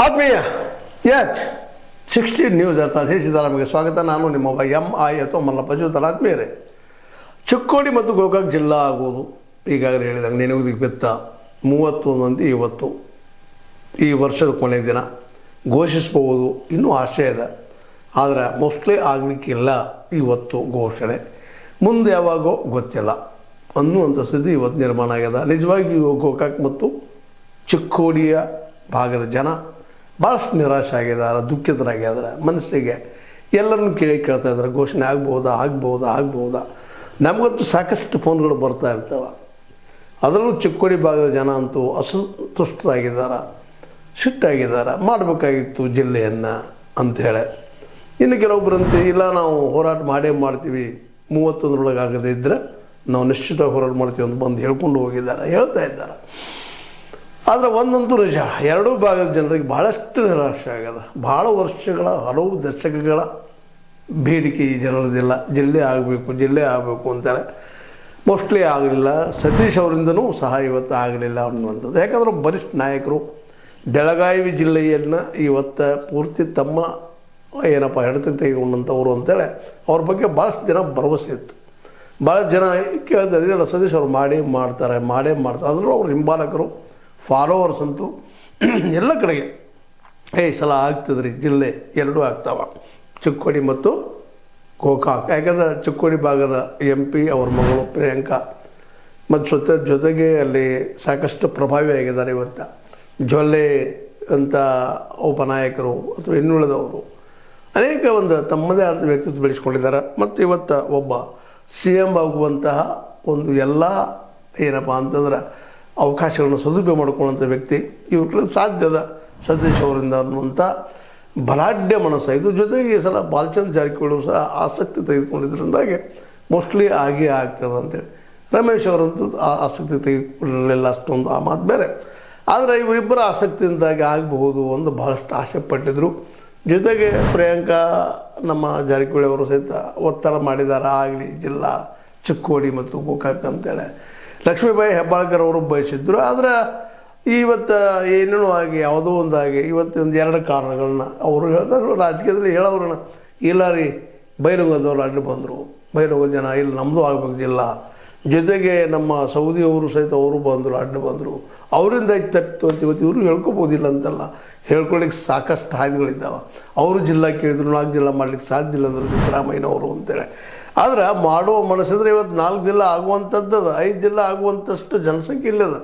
ಆತ್ಮೀಯ H16 news ಅರ್ಥಾತ್ ಸಿದ್ದರಾಮಯ್ಯ ಸ್ವಾಗತ. ನಾನು ನಿಮ್ಮ MI ಅಥವಾ ಮಲ್ಲಪ್ಪ ಜೋತಲ್. ಆತ್ಮೀಯರೇ, ಚಿಕ್ಕೋಡಿ ಮತ್ತು ಗೋಕಾಕ್ ಜಿಲ್ಲಾ ಆಗುವುದು ಈಗಾಗಲೇ ಹೇಳಿದಂಗೆ ನೆನಗುದಿಗೆ ಬೆತ್ತ 31 ಇವತ್ತು ಈ ವರ್ಷದ ಕೊನೆಯ ದಿನ ಘೋಷಿಸಬಹುದು. ಇನ್ನೂ ಆಶಯ ಇದೆ, ಆದರೆ ಮೋಸ್ಟ್ಲಿ ಆಗಲಿಕ್ಕಿಲ್ಲ. ಇವತ್ತು ಘೋಷಣೆ, ಮುಂದೆ ಯಾವಾಗೋ ಗೊತ್ತಿಲ್ಲ ಅನ್ನುವಂಥ ಸ್ಥಿತಿ ಇವತ್ತು ನಿರ್ಮಾಣ ಆಗ್ಯದ. ನಿಜವಾಗಿಯೂ ಗೋಕಾಕ್ ಮತ್ತು ಚಿಕ್ಕೋಡಿಯ ಭಾಗದ ಜನ ಭಾಳಷ್ಟು ನಿರಾಶೆ ಆಗಿದ್ದಾರೆ, ದುಃಖಿತರಾಗಿದ್ದಾರೆ. ಮನಸ್ಸಿಗೆ ಎಲ್ಲರನ್ನು ಕೇಳ್ತಾ ಇದ್ದಾರೆ, ಘೋಷಣೆ ಆಗ್ಬೋದಾ. ನಮಗಂತೂ ಸಾಕಷ್ಟು ಫೋನ್ಗಳು ಬರ್ತಾ ಇರ್ತವೆ. ಅದರಲ್ಲೂ ಚಿಕ್ಕೋಡಿ ಭಾಗದ ಜನ ಅಂತೂ ಅಸಂತುಷ್ಟರಾಗಿದ್ದಾರೆ, ಸಿಟ್ಟಾಗಿದ್ದಾರೆ. ಮಾಡಬೇಕಾಗಿತ್ತು ಜಿಲ್ಲೆಯನ್ನು ಅಂಥೇಳಿ. ಇನ್ನು ಕೆಲವೊಬ್ಬರಂತೆ ಇಲ್ಲ, ನಾವು ಹೋರಾಟ ಮಾಡ್ತೀವಿ, 31 ಆಗದೇ ಇದ್ದರೆ ನಾವು ನಿಶ್ಚಿತವಾಗಿ ಹೋರಾಟ ಮಾಡ್ತೀವಿ ಅಂತ ಬಂದು ಹೇಳ್ತಾ ಇದ್ದಾರೆ. ಆದರೆ ಒಂದಂತೂ ನಿಜ, ಎರಡೂ ಭಾಗದ ಜನರಿಗೆ ಭಾಳಷ್ಟು ನಿರಾಶೆ ಆಗ್ಯದ. ಭಾಳ ವರ್ಷಗಳ, ಹಲವು ದಶಕಗಳ ಬೇಡಿಕೆ ಈ ಜನರದಿಲ್ಲ. ಜಿಲ್ಲೆ ಆಗಬೇಕು ಅಂತೇಳಿ ಮೋಸ್ಟ್ಲಿ ಆಗಲಿಲ್ಲ. ಸತೀಶ್ ಅವರಿಂದನೂ ಸಹ ಇವತ್ತು ಆಗಲಿಲ್ಲ ಅನ್ನುವಂಥದ್ದು. ಯಾಕಂದ್ರೆ ಬರಿಷ್ಠ ನಾಯಕರು ಬೆಳಗಾವಿ ಜಿಲ್ಲೆಯನ್ನು ಇವತ್ತು ಪೂರ್ತಿ ತಮ್ಮ ಹಿಡಿತಕ್ಕೆ ತೆಗೆದುಕೊಂಡಂಥವ್ರು ಅಂತೇಳಿ ಅವ್ರ ಬಗ್ಗೆ ಭಾಳಷ್ಟು ಜನ ಭರವಸೆ ಇತ್ತು. ಭಾಳ ಜನ ಕೇಳ್ತಾ ಇದ್ರಿ, ಸತೀಶ್ ಅವ್ರು ಮಾಡೇ ಮಾಡ್ತಾರೆ. ಅದರಲ್ಲೂ ಅವ್ರ ಹಿಂಬಾಲಕರು, ಫಾಲೋವರ್ಸ್ ಅಂತೂ ಎಲ್ಲ ಕಡೆಗೆ ಈ ಸಲ ಆಗ್ತದ್ರಿ. ಜಿಲ್ಲೆ ಎರಡೂ ಆಗ್ತಾವ, ಚಿಕ್ಕೋಡಿ ಮತ್ತು ಗೋಕಾಕ್. ಯಾಕಂದ್ರೆ ಚಿಕ್ಕೋಡಿ ಭಾಗದ MP ಅವ್ರ ಮಗಳು ಪ್ರಿಯಾಂಕಾ ಮತ್ತು ಜೊತೆಗೆ ಅಲ್ಲಿ ಸಾಕಷ್ಟು ಪ್ರಭಾವಿ ಆಗಿದ್ದಾರೆ. ಇವತ್ತು ಜೊಲ್ಲೆ ಅಂತ ಒಬ್ಬ ನಾಯಕರು ಅಥವಾ ಇನ್ನುಳಿದವರು ಅನೇಕ ಒಂದು ತಮ್ಮದೇ ಆದ ವ್ಯಕ್ತಿತ್ವ ಬೆಳೆಸ್ಕೊಂಡಿದ್ದಾರೆ. ಮತ್ತು ಇವತ್ತು ಒಬ್ಬ CM ಆಗುವಂತಹ ಒಂದು ಎಲ್ಲ ಏನಪ್ಪ ಅಂತಂದ್ರೆ ಅವಕಾಶಗಳನ್ನು ಸದುಪಯೋಗ ಮಾಡ್ಕೊಳ್ಳುವಂಥ ವ್ಯಕ್ತಿ ಇವ್ರ ಸಾಧ್ಯದ ಸತೀಶ್ ಅವರಿಂದ ಅನ್ನುವಂಥ ಬಲಾಢ್ಯ ಮನಸ್ಸು. ಇದು ಜೊತೆಗೆ ಈ ಸಲ ಬಾಲಚಂದ್ರ ಜಾರಕಿಹೊಳಿ ಸಹ ಆಸಕ್ತಿ ತೆಗೆದುಕೊಂಡಿದ್ದರಿಂದಾಗಿ ಮೋಸ್ಟ್ಲಿ ಆಗೇ ಆಗ್ತದೆ ಅಂತೇಳಿ. ರಮೇಶ್ ಅವರಂತೂ ಆಸಕ್ತಿ ತೆಗೆದುಕೊಳ್ಳಲಿಲ್ಲ ಅಷ್ಟೊಂದು, ಆ ಮಾತು ಬೇರೆ. ಆದರೆ ಇವರಿಬ್ಬರ ಆಸಕ್ತಿಯಿಂದಾಗಿ ಆಗಬಹುದು ಒಂದು ಭಾಳಷ್ಟು ಆಸೆ ಪಟ್ಟಿದ್ರು. ಜೊತೆಗೆ ಪ್ರಿಯಾಂಕಾ ನಮ್ಮ ಜಾರಕಿಹೊಳಿ ಅವರು ಸಹಿತ ಒತ್ತಡ ಮಾಡಿದ್ದಾರೆ, ಆಗಲಿ ಜಿಲ್ಲಾ ಚಿಕ್ಕೋಡಿ ಮತ್ತು ಗೋಕಾಕ್ ಅಂತೇಳಿ. ಲಕ್ಷ್ಮೀಬಾಯಿ ಹೆಬ್ಬಾಳ್ಕರ್ ಅವರು ಬಯಸಿದ್ರು. ಆದರೆ ಇವತ್ತು ಏನೇನೋ ಆಗಿ ಯಾವುದೋ ಒಂದಾಗಿ ಇವತ್ತೊಂದು 2 ಕಾರಣಗಳನ್ನ ಅವರು ಹೇಳ್ತಾರೆ. ರಾಜಕೀಯದಲ್ಲಿ ಹೇಳೋರನ್ನ ಇಲ್ಲ ರೀ, ಬೈಲಹೊಂಗಲದವ್ರು ಅಡ್ಡು ಬಂದರು, ಬೈಲಹೊಂಗಲ ಜನ ಇಲ್ಲ ನಮ್ಮದು ಆಗ್ಬೇಕು ಜಿಲ್ಲಾ. ಜೊತೆಗೆ ನಮ್ಮ ಸೌದಿಯವರು ಸಹಿತ ಅವರು ಅಡ್ಡು ಬಂದರು, ಅವರಿಂದ ತಪ್ಪಿತು ಅಂತ ಇವತ್ತು ಇವರು ಹೇಳ್ಕೊಬೋದಿಲ್ಲ ಅಂತಲ್ಲ, ಹೇಳ್ಕೊಳ್ಳಿಕ್ಕೆ ಸಾಕಷ್ಟು ಹಾದಿಗಳಿದ್ದಾವೆ. ಅವರು ಜಿಲ್ಲಾ ಕೇಳಿದ್ರು, 4 ಜಿಲ್ಲಾ ಮಾಡಲಿಕ್ಕೆ ಸಾಧ್ಯ ಇಲ್ಲ ಅಂದರು ಸಿದ್ದರಾಮಯ್ಯನವರು ಅಂತೇಳಿ. ಆದರೆ ಮಾಡುವ ಮನಸ್ಸಿದ್ರೆ ಇವತ್ತು 4 ಜಿಲ್ಲಾ ಆಗುವಂಥದ್ದದ, 5 ಜಿಲ್ಲಾ ಆಗುವಂಥಷ್ಟು ಜನಸಂಖ್ಯೆ ಇಲ್ಲದ.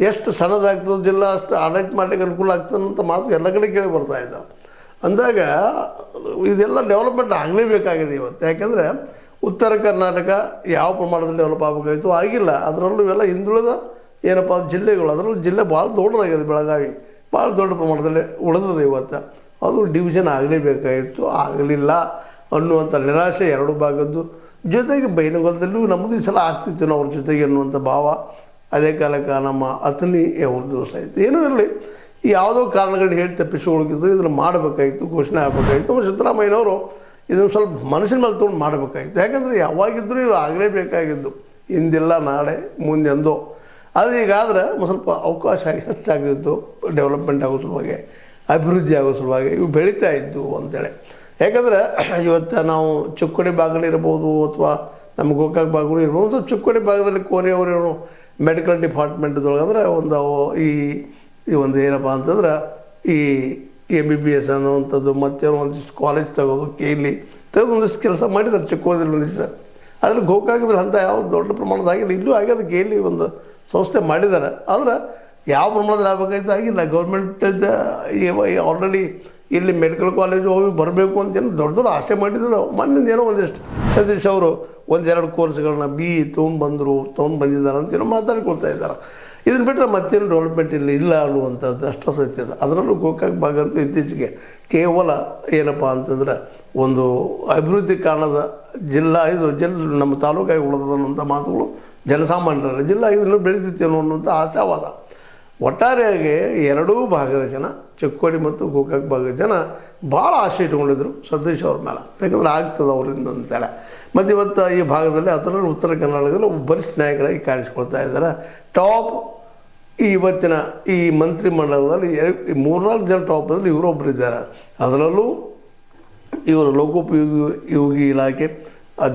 ಎಷ್ಟು ಸಣ್ಣದಾಗ್ತದೆ ಜಿಲ್ಲಾ ಅಷ್ಟು ಆಡಳಿತ ಮಾಡಲಿಕ್ಕೆ ಅನುಕೂಲ ಆಗ್ತದೆ ಅಂತ ಮಾತು ಎಲ್ಲ ಕಡೆ ಕೇಳಿ ಬರ್ತಾ ಇದ್ದಾವೆ. ಅಂದಾಗ ಇದೆಲ್ಲ ಡೆವಲಪ್ಮೆಂಟ್ ಆಗಲೇಬೇಕಾಗಿದೆ ಇವತ್ತು. ಯಾಕೆಂದರೆ ಉತ್ತರ ಕರ್ನಾಟಕ ಯಾವ ಪ್ರಮಾಣದಲ್ಲಿ ಡೆವಲಪ್ ಆಗಬೇಕಾಗಿತ್ತು, ಆಗಿಲ್ಲ. ಅದರಲ್ಲೂ ಇವೆಲ್ಲ ಹಿಂದುಳಿದ ಏನಪ್ಪ ಜಿಲ್ಲೆಗಳು, ಅದರಲ್ಲೂ ಜಿಲ್ಲೆ ಭಾಳ ದೊಡ್ಡದಾಗಿದೆ. ಬೆಳಗಾವಿ ಭಾಳ ದೊಡ್ಡ ಪ್ರಮಾಣದಲ್ಲಿ ಉಳಿದಿದೆ ಇವತ್ತು. ಅದು ಡಿವಿಷನ್ ಆಗಲೇಬೇಕಾಗಿತ್ತು, ಆಗಲಿಲ್ಲ ಅನ್ನುವಂಥ ನಿರಾಶೆ ಎರಡೂ ಭಾಗದ್ದು. ಜೊತೆಗೆ ಬೈಲಹೊಂಗಲದಲ್ಲೂ ನಮ್ಮದು ಈ ಸಲ ಆಗ್ತಿತ್ತು ನಾವು ಅವ್ರ ಜೊತೆಗೆ ಅನ್ನುವಂಥ ಭಾವ. ಅದೇ ಕಾಲಕ್ಕೆ ನಮ್ಮ ಅತನಿ ಅವ್ರದ್ದು ಸಹಿತ ಏನೂ ಇರಲಿ, ಯಾವುದೋ ಕಾರಣಗಳನ್ನ ಹೇಳಿ ತಪ್ಪಿಸ್ಕೊಳಗಿದ್ರು ಇದನ್ನು ಮಾಡಬೇಕಾಗಿತ್ತು, ಘೋಷಣೆ ಆಗಬೇಕಾಗಿತ್ತು. ಸಿದ್ದರಾಮಯ್ಯನವರು ಇದನ್ನು ಸ್ವಲ್ಪ ಮನಸ್ಸಿನ ಮೇಲೆ ತೊಗೊಂಡು ಮಾಡಬೇಕಾಗಿತ್ತು. ಯಾಕಂದರೆ ಯಾವಾಗಿದ್ದರೂ ಇದು ಆಗಲೇಬೇಕಾಗಿದ್ದು, ಇಂದಿಲ್ಲ ನಾಳೆ ಮುಂದೆಂದೋ. ಆದರೆ ಈಗಾದರೆ ಸ್ವಲ್ಪ ಅವಕಾಶ ಹೆಚ್ಚಾಗ್ತಿತ್ತು, ಡೆವಲಪ್ಮೆಂಟ್ ಆಗೋ ಸಲುವಾಗಿ, ಅಭಿವೃದ್ಧಿ ಆಗೋ ಸಲುವಾಗಿ ಇವು ಬೆಳೀತಾ ಇದ್ದು ಅಂತೇಳಿ. ಯಾಕಂದರೆ ಇವತ್ತು ನಾವು ಚಿಕ್ಕೋಡಿ ಭಾಗದಲ್ಲಿರ್ಬೋದು ಅಥವಾ ನಮ್ಮ ಗೋಕಾಕ್ ಭಾಗಗಳು ಇರ್ಬೋದು. ಮತ್ತು ಚಿಕ್ಕೋಡಿ ಭಾಗದಲ್ಲಿ ಕೋರಿಯವರು ಮೆಡಿಕಲ್ ಡಿಪಾರ್ಟ್ಮೆಂಟ್ದೊಳಗೆ ಅಂದರೆ ಈ ಒಂದು ಏನಪ್ಪ ಅಂತಂದ್ರೆ ಈ MBBS ಅನ್ನುವಂಥದ್ದು, ಮತ್ತು ಒಂದಿಷ್ಟು ಕಾಲೇಜ್ ತೆಗೆದು KLE ತೆಗೆದು ಒಂದಿಷ್ಟು ಕೆಲಸ ಮಾಡಿದ್ದಾರೆ ಚಿಕ್ಕೋಡಿಯಲ್ಲಿ ಒಂದಿಷ್ಟು. ಆದರೆ ಗೋಕಾಕದಲ್ಲಿ ಅಂತ ಯಾವ ದೊಡ್ಡ ಪ್ರಮಾಣದಾಗಿಲ್ಲ. ಇಲ್ಲೂ ಆಗ್ಯದ KLE ಒಂದು ಸಂಸ್ಥೆ ಮಾಡಿದ್ದಾರೆ. ಆದರೆ ಯಾವ ಪ್ರಮಾಣದಲ್ಲಿ ಆಗಬೇಕಾಯ್ತು ಆಗಿಲ್ಲ. ಗೌರ್ಮೆಂಟ್ ಆಲ್ರೆಡಿ ಇಲ್ಲಿ ಮೆಡಿಕಲ್ ಕಾಲೇಜು ಹೋಗಿ ಬರಬೇಕು ಅಂತೇನು ದೊಡ್ಡ ಆಸೆ ಮಾಡಿದ್ರು. ಮೊನ್ನೆ ಏನೋ ಒಂದಿಷ್ಟು ಸತೀಶ್ ಅವರು 1-2 ಕೋರ್ಸ್ಗಳನ್ನ BE ತೊಗೊಂಡ್ಬಂದಿದ್ದಾರೆ ಅಂತೇನೋ ಮಾತಾಡ್ಕೊಳ್ತಾ ಇದ್ದಾರೆ. ಇದನ್ನು ಬಿಟ್ಟರೆ ಮತ್ತೇನು ಡೆವಲಪ್ಮೆಂಟ್ ಇಲ್ಲ ಅನ್ನುವಂಥದ್ದು ಅಷ್ಟು ಸತ್ಯ ಇದೆ. ಅದರಲ್ಲೂ ಗೋಕಾಕ್ ಭಾಗ ಅಂತೂ ಇತ್ತೀಚೆಗೆ ಕೇವಲ ಏನಪ್ಪ ಅಂತಂದ್ರೆ ಒಂದು ಅಭಿವೃದ್ಧಿ ಕಾರಣದ ಜಿಲ್ಲಾ ನಮ್ಮ ತಾಲೂಕಾಗಿ ಉಳಿದಂಥ ಮಾತುಗಳು ಜನಸಾಮಾನ್ಯರ ಜಿಲ್ಲಾ ಇದನ್ನು ಬೆಳೀತಿತ್ತೇನೋ ಅನ್ನುವಂಥ ಆಶಾವಾದ. ಒಟ್ಟಾರೆಯಾಗಿ ಎರಡೂ ಭಾಗದ ಜನ, ಚಿಕ್ಕೋಡಿ ಮತ್ತು ಗೋಕಾಕ್ ಭಾಗದ ಜನ ಭಾಳ ಆಸೆ ಇಟ್ಕೊಂಡಿದ್ರು ಸತೀಶ್ ಅವ್ರ ಮೇಲೆ. ಯಾಕಂದ್ರೆ ಆಗ್ತದೆ ಅವರಿಂದ ಅಂತೇಳಿ. ಮತ್ತು ಇವತ್ತು ಈ ಭಾಗದಲ್ಲಿ ಅದರಲ್ಲೂ ಉತ್ತರ ಕರ್ನಾಟಕದಲ್ಲಿ ಒಬ್ಬ ಬರಿಷ್ಠ ನಾಯಕರಾಗಿ ಕಾಣಿಸ್ಕೊಳ್ತಾ ಇದ್ದಾರೆ. ಟಾಪ್ ಇವತ್ತಿನ ಈ ಮಂತ್ರಿಮಂಡಲದಲ್ಲಿ 3-4 ಜನ ಟಾಪಲ್ಲಿ ಇವರೊಬ್ಬರು ಇದ್ದಾರೆ. ಅದರಲ್ಲೂ ಇವರು ಲೋಕೋಪಯೋಗಿ ಇಲಾಖೆ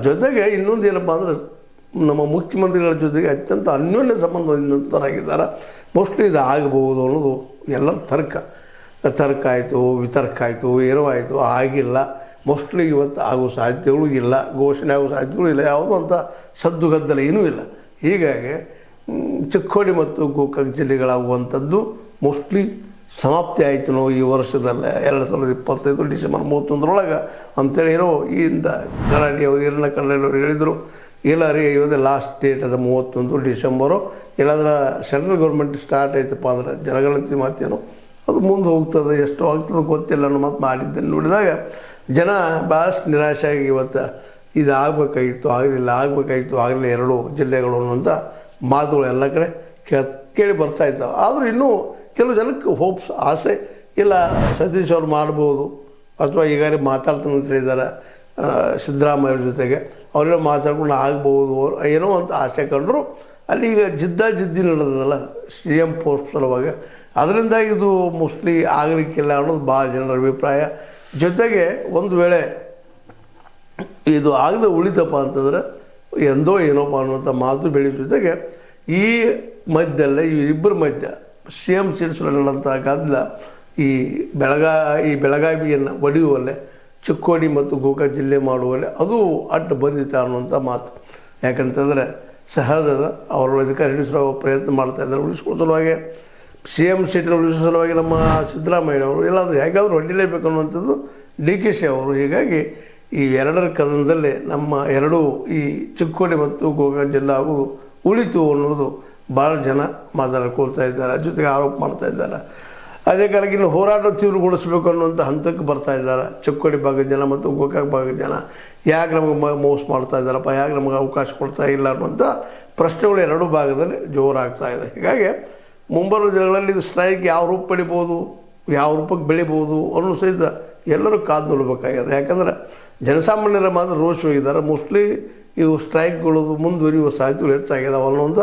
ಜೊತೆಗೆ ಇನ್ನೊಂದು ಏನಪ್ಪ ಅಂದರೆ ನಮ್ಮ ಮುಖ್ಯಮಂತ್ರಿಗಳ ಜೊತೆಗೆ ಅತ್ಯಂತ ಅನ್ಯೋನ್ಯ ಸಂಬಂಧ ಹೊಂದಿದವರಾಗಿದ್ದಾರೆ. ಮೋಸ್ಟ್ಲಿ ಇದು ಆಗಬಹುದು ಅನ್ನೋದು ಎಲ್ಲರ ತರ್ಕ ಆಯಿತು, ವಿತರ್ಕ ಆಯಿತು, ಏನೋ ಆಯಿತು, ಆಗಿಲ್ಲ. ಮೋಸ್ಟ್ಲಿ ಇವತ್ತು ಆಗೋ ಸಾಧ್ಯತೆಗಳು ಇಲ್ಲ, ಘೋಷಣೆ ಆಗೋ ಸಾಧ್ಯತೆಗಳು ಇಲ್ಲ, ಯಾವುದೂ ಅಂತ ಸದ್ದುಗದ್ದಲ ಏನೂ ಇಲ್ಲ. ಹೀಗಾಗಿ ಚಿಕ್ಕೋಡಿ ಮತ್ತು ಗೋಕಾಕ್ ಜಿಲ್ಲೆಗಳಾಗುವಂಥದ್ದು ಮೋಸ್ಟ್ಲಿ ಸಮಾಪ್ತಿ ಆಯಿತು ಈ ವರ್ಷದಲ್ಲೇ 2025 ಡಿಸೆಂಬರ್ 31 ಅಂತೇಳಿ ಏನೋ ಈಗಿಂದ ಹಿರಣ್ಯ ಕನ್ನಡಿಯವರು ಹೇಳಿದರು. ಇಲ್ಲ ರೀ, ಇವತ್ತು ಲಾಸ್ಟ್ ಡೇಟ್ ಅದು 31 ಡಿಸೆಂಬರು. ಇಲ್ಲಾಂದ್ರೆ ಸೆಂಟ್ರಲ್ ಗೌರ್ಮೆಂಟ್ ಸ್ಟಾರ್ಟ್ ಆಯ್ತಪ್ಪ ಅಂದ್ರೆ ಜನಗಣತಿ ಮಾತೇನೋ ಅದು ಮುಂದೆ ಹೋಗ್ತದೆ, ಎಷ್ಟು ಆಗ್ತದೆ ಗೊತ್ತಿಲ್ಲ ಅನ್ನೋ ಮಾತು ಮಾಡಿದ್ದನ್ನು ನೋಡಿದಾಗ ಜನ ಭಾಳಷ್ಟು ನಿರಾಶೆಯಾಗಿ ಇವತ್ತು ಇದು ಆಗಬೇಕಾಗಿತ್ತು, ಆಗಲಿಲ್ಲ 2 ಜಿಲ್ಲೆಗಳು ಅನ್ನೋಂಥ ಮಾತುಗಳು ಎಲ್ಲ ಕಡೆ ಕೇಳಿ ಬರ್ತಾ ಇದ್ದಾವೆ. ಆದರೂ ಇನ್ನೂ ಕೆಲವು ಜನಕ್ಕೆ ಹೋಪ್ಸ್, ಆಸೆ ಇಲ್ಲ, ಸತೀಶ್ ಅವ್ರು ಮಾಡ್ಬೋದು ಅಥವಾ ಈಗಾಗಲೇ ಮಾತಾಡ್ತಾನೆ ಅಂತ ಹೇಳಿದ್ದಾರೆ ಸಿದ್ದರಾಮಯ್ಯವ್ರ ಜೊತೆಗೆ, ಅವರೆಲ್ಲ ಮಾತಾಡ್ಕೊಂಡು ಆಗ್ಬೋದು ಏನೋ ಅಂತ ಆಸೆ ಕಂಡರು. ಅಲ್ಲಿ ಈಗ ಜಿದ್ದಿ ನಡೆದಲ್ಲ CM ಪೋಸ್ಟ್ ಸಲುವಾಗಿ, ಅದರಿಂದ ಇದು ಮೋಸ್ಟ್ಲಿ ಆಗಲಿಕ್ಕಿಲ್ಲ ಅನ್ನೋದು ಭಾಳ ಜನರ ಅಭಿಪ್ರಾಯ. ಜೊತೆಗೆ ಒಂದು ವೇಳೆ ಇದು ಆಗದೆ ಉಳಿತಪ್ಪ ಅಂತಂದ್ರೆ ಎಂದೋ ಏನೋಪ್ಪ ಅನ್ನುವಂಥ ಮಾತು ಬೆಳೆಯ ಜೊತೆಗೆ ಈ ಮಧ್ಯದಲ್ಲೇ ಈ ಇಬ್ಬರ ಮಧ್ಯ CM ಸೀಟ್ಸ್ ನಡೆದಂಥ ಗದ್ದಲ ಈ ಬೆಳಗಾವಿಯನ್ನು ಒಡೆಯುವಲ್ಲೇ ಚಿಕ್ಕೋಡಿ ಮತ್ತು ಗೋಕಾಕ್ ಜಿಲ್ಲೆ ಮಾಡುವಲ್ಲಿ ಅದು ಅಡ್ಡ ಬಂದಿತ್ತ ಅನ್ನುವಂಥ ಮಾತು. ಯಾಕಂತಂದರೆ ಸಹಜದ ಅವರು ಅಧಿಕಾರ ಹಿಡಿಸುವ ಪ್ರಯತ್ನ ಮಾಡ್ತಾಯಿದ್ದಾರೆ. ಉಳಿಸ್ಕೊಳ್ಳೋ ಸಲುವಾಗಿ CM ಸೀಟನ್ನು ಉಳಿಸೋ ಸಲುವಾಗಿ ನಮ್ಮ ಸಿದ್ದರಾಮಯ್ಯನವರು ಇಲ್ಲಾಂದ್ರೆ ಹೇಗಾದರೂ ಹೊಡಿಲೇಬೇಕು ಅನ್ನುವಂಥದ್ದು DKC ಅವರು. ಹೀಗಾಗಿ ಈ 2ರ ಕದನದಲ್ಲೇ ನಮ್ಮ 2 ಈ ಚಿಕ್ಕೋಡಿ ಮತ್ತು ಗೋಕಾಕ್ ಜಿಲ್ಲೆ ಹಾಗೂ ಉಳಿತು ಅನ್ನೋದು ಭಾಳ ಜನ ಮಾತಾಡ್ಕೊಳ್ತಾ ಇದ್ದಾರೆ, ಜೊತೆಗೆ ಆರೋಪ ಮಾಡ್ತಾ ಇದ್ದಾರೆ. ಅದೇ ಕಾಲಕ್ಕೆ ಇನ್ನು ಹೋರಾಟ ತೀವ್ರಗೊಳಿಸಬೇಕು ಅನ್ನುವಂಥ ಹಂತಕ್ಕೆ ಬರ್ತಾ ಇದ್ದಾರೆ ಚಿಕ್ಕೋಡಿ ಭಾಗದ ಜನ ಮತ್ತು ಗೋಕಾಕ್ ಭಾಗದ ಜನ. ಯಾಕೆ ನಮಗೆ ಮೋಸ ಮಾಡ್ತಾ ಇದ್ದಾರಪ್ಪ, ಯಾಕೆ ನಮಗೆ ಅವಕಾಶ ಕೊಡ್ತಾ ಇಲ್ಲ ಅನ್ನುವಂಥ ಪ್ರಶ್ನೆಗಳು 2 ಭಾಗದಲ್ಲಿ ಜೋರಾಗ್ತಾ ಇದೆ. ಹೀಗಾಗಿ ಮುಂಬರುವ ದಿನಗಳಲ್ಲಿ ಇದು ಸ್ಟ್ರೈಕ್ ಯಾವ ರೂಪ ಪಡಿಬೋದು, ಯಾವ ರೂಪಕ್ಕೆ ಬೆಳಿಬೋದು ಅನ್ನೋ ಸಹಿತ ಎಲ್ಲರೂ ಕಾದು ನೋಡಬೇಕಾಗಿದೆ. ಯಾಕಂದರೆ ಜನಸಾಮಾನ್ಯರ ಮಾತ್ರ ರೋಷ್ ಹೋಗಿದ್ದಾರೆ. ಮೋಸ್ಟ್ಲಿ ಇವು ಸ್ಟ್ರೈಕ್ಗಳು ಮುಂದುವರಿಯುವ ಸಾಧ್ಯತೆಗಳು ಹೆಚ್ಚಾಗಿದ್ದಾವೆ ಅನ್ನೋಂಥ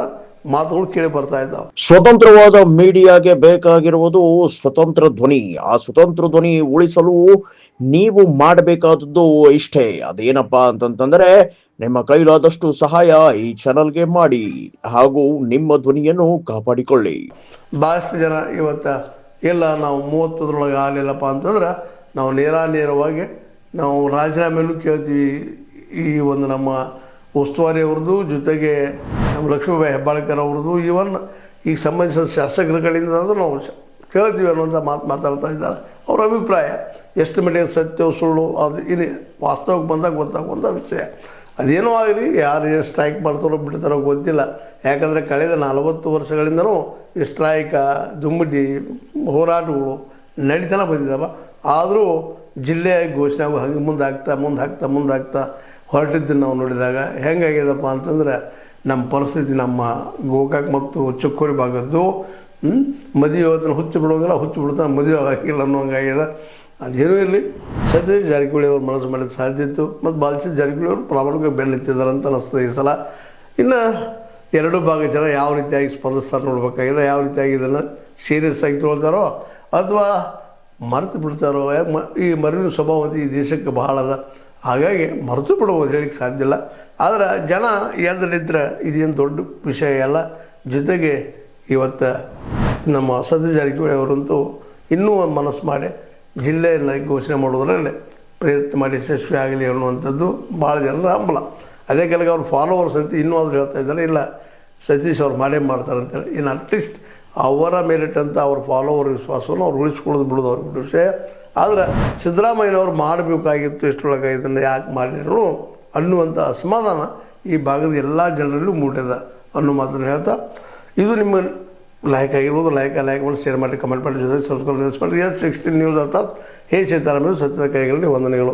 ಮಾತುಗಳು ಕೇಳಿ ಬರ್ತಾ ಇದ್ದಾವೆ. ಸ್ವತಂತ್ರವಾದ ಮೀಡಿಯಾಗೆ ಬೇಕಾಗಿರುವುದು ಸ್ವತಂತ್ರ ಧ್ವನಿ. ಆ ಸ್ವತಂತ್ರ ಧ್ವನಿ ಉಳಿಸಲು ನೀವು ಮಾಡಬೇಕಾದದ್ದು ಇಷ್ಟೇ. ಅದೇನಪ್ಪಾ ಅಂತಂತಂದ್ರೆ ನಿಮ್ಮ ಕೈಲಾದಷ್ಟು ಸಹಾಯ ಈ ಚಾನಲ್ಗೆ ಮಾಡಿ ಹಾಗೂ ನಿಮ್ಮ ಧ್ವನಿಯನ್ನು ಕಾಪಾಡಿಕೊಳ್ಳಿ. ಭಾಳಷ್ಟು ಜನ ಇವತ್ತು ಇಲ್ಲ ನಾವು 30 ಆಗಲಿಲ್ಲಪ್ಪ ಅಂತಂದ್ರೆ ನಾವು ನೇರವಾಗಿ ನಾವು ರಾಜೀನಾಮೆನೂ ಕೇಳ್ತೀವಿ. ಈ ಒಂದು ನಮ್ಮ ಉಸ್ತುವಾರಿ ಅವ್ರದ್ದು, ಜೊತೆಗೆ ನಮ್ಮ ಲಕ್ಷ್ಮೀಬಾಯಿ ಹೆಬ್ಬಾಳ್ಕರ್ ಅವ್ರದ್ದು, ಇವನ್ ಈಗ ಸಂಬಂಧಿಸಿದ ಶಾಸಕರ ಕಡೆಯಿಂದ ನಾವು ಕೇಳ್ತೀವಿ ಅನ್ನೋಂಥ ಮಾತಾಡ್ತಾ ಇದ್ದಾರೆ. ಅವರ ಅಭಿಪ್ರಾಯ ಎಷ್ಟು ಮಟ್ಟಿಗೆ ಸತ್ಯ ಸುಳ್ಳು ಅದು ಇನ್ನು ವಾಸ್ತವಕ್ಕೆ ಬಂದಾಗ ಗೊತ್ತಾಗುವಂಥ ವಿಷಯ. ಅದೇನೋ ಆಗಲಿ, ಯಾರು ಏನು ಸ್ಟ್ರೈಕ್ ಮಾಡ್ತಾರೋ ಬಿಡ್ತಾರೋ ಗೊತ್ತಿಲ್ಲ. ಯಾಕಂದರೆ ಕಳೆದ 40 ವರ್ಷಗಳಿಂದನೂ ಈ ಸ್ಟ್ರೈಕ ದುಮ್ಮಡಿ ಹೋರಾಟಗಳು ನಡೀತಾನೆ ಬಂದಿದ್ದಾವೆ. ಆದರೂ ಜಿಲ್ಲೆಯಾಗಿ ಘೋಷಣೆ ಆಗೋ ಹಂಗೆ ಮುಂದಾಗ್ತಾ ಹೊರಟಿದ್ದನ್ನು ನಾವು ನೋಡಿದಾಗ ಹೆಂಗಾಗ್ಯದಪ್ಪ ಅಂತಂದ್ರೆ ನಮ್ಮ ಪರಿಸ್ಥಿತಿ, ನಮ್ಮ ಗೋಕಾಕ್ ಮತ್ತು ಚಿಕ್ಕೋಡಿ ಭಾಗದ್ದು ಮದುವೆ ಅದನ್ನು ಹುಚ್ಚು ಬಿಡ್ತಾನೆ, ಮದುವೆ ಆಗಿಲ್ಲ ಅನ್ನೋಂಗಾಗ್ಯದ. ಅದೇನೂ ಇರಲಿ, ಸತೀಶ್ ಜಾರಕಿಹೊಳಿ ಅವರು ಮನಸ್ಸು ಮಾಡಿದ ಸಾಧ್ಯ ಇತ್ತು ಮತ್ತು ಬಾಲಚಂದ್ರ ಜಾರಕಿಹೊಳಿ ಅವರು ಪ್ರಾಮಾಣಿಕವಾಗಿ ಬೆನ್ನೆತ್ತಿದ್ದಾರೆ ಅಂತ ಅನ್ನಿಸ್ತದೆ ಈ ಸಲ. ಇನ್ನು 2 ಭಾಗದ ಜನ ಯಾವ ರೀತಿಯಾಗಿ ಸ್ಪಂದಿಸ್ತಾರೆ ನೋಡ್ಬೇಕಾಗಿದೆ. ಯಾವ ರೀತಿಯಾಗಿ ಇದನ್ನು ಸೀರಿಯಸ್ ಆಗಿ ತೊಗೊಳ್ತಾರೋ ಅಥವಾ ಮರೆತು ಬಿಡ್ತಾರೋ. ಈ ಮರುವಿನ ಸ್ವಭಾವ ಈ ದೇಶಕ್ಕೆ ಬಹಳ ಅದ, ಹಾಗಾಗಿ ಮರೆತು ಬಿಡ್ಬೋದು, ಹೇಳಿಕ್ಕೆ ಸಾಧ್ಯ ಇಲ್ಲ. ಆದರೆ ಜನ ಎದ್ರಲ್ಲಿದ್ದರೆ ಇದೇನು ದೊಡ್ಡ ವಿಷಯ ಅಲ್ಲ. ಜೊತೆಗೆ ಇವತ್ತು ನಮ್ಮ ಸತೀಶ್ ಜಾರಕಿಹೊಳಿ ಅವರಂತೂ ಇನ್ನೂ ಒಂದು ಮನಸ್ಸು ಮಾಡಿ ಜಿಲ್ಲೆಯನ್ನು ಘೋಷಣೆ ಮಾಡೋದ್ರಲ್ಲಿ ಪ್ರಯತ್ನ ಮಾಡಿ ಯಶಸ್ವಿ ಆಗಲಿ ಅನ್ನುವಂಥದ್ದು ಭಾಳ ಜನರ ಹಂಬಲ. ಅದೇ ಕೆಳಗೆ ಅವ್ರ ಫಾಲೋವರ್ಸ್ ಅಂತ ಇನ್ನೂ ಆದರೂ ಹೇಳ್ತಾ ಇದ್ದಾರೆ, ಇಲ್ಲ ಸತೀಶ್ ಅವ್ರು ಮಾಡ್ತಾರೆ ಅಂತೇಳಿ. ಇನ್ನು ಅಟ್ಲೀಸ್ಟ್ ಅವರ ಮೇಲಿಟ್ಟಂಥ ಅವ್ರ ಫಾಲೋವರ್ ವಿಶ್ವಾಸವನ್ನು ಅವ್ರು ಉಳಿಸ್ಕೊಳ್ಳೋದು ಬಿಡೋದು ಅವ್ರ ವಿಷಯ. ಆದರೆ ಸಿದ್ದರಾಮಯ್ಯನವ್ರು ಮಾಡಬೇಕಾಗಿತ್ತು, ಇಷ್ಟರೊಳಗೆ ಇದನ್ನು ಯಾಕೆ ಮಾಡಿದ್ರು ಅನ್ನುವಂಥ ಅಸಮಾಧಾನ ಈ ಭಾಗದ ಎಲ್ಲ ಜನರಲ್ಲೂ ಮೂಡಿದೆ ಅನ್ನೋ ಮಾತನ್ನು ಹೇಳ್ತಾ, ಇದು ನಿಮ್ಮ ಲೈಕ್ ಆಗಿರ್ಬೋದು, ಲೈಕ್ ಮಾಡಿ ಶೇರ್ ಮಾಡಿ, ಕಮೆಂಟ್ ಮಾಡಿ, ಜೊತೆ ಸಬ್ಸ್ಕ್ರೈಬ್ ಮಾಡಿ. S16 ನ್ಯೂಸ್ ಅರ್ಥಾತ್ ಹೇ ಸೀತಾರಾಮಯ್ಯ ಸತ್ಯದ ಕೈಗಳಲ್ಲಿ ವಂದನೆಗಳು.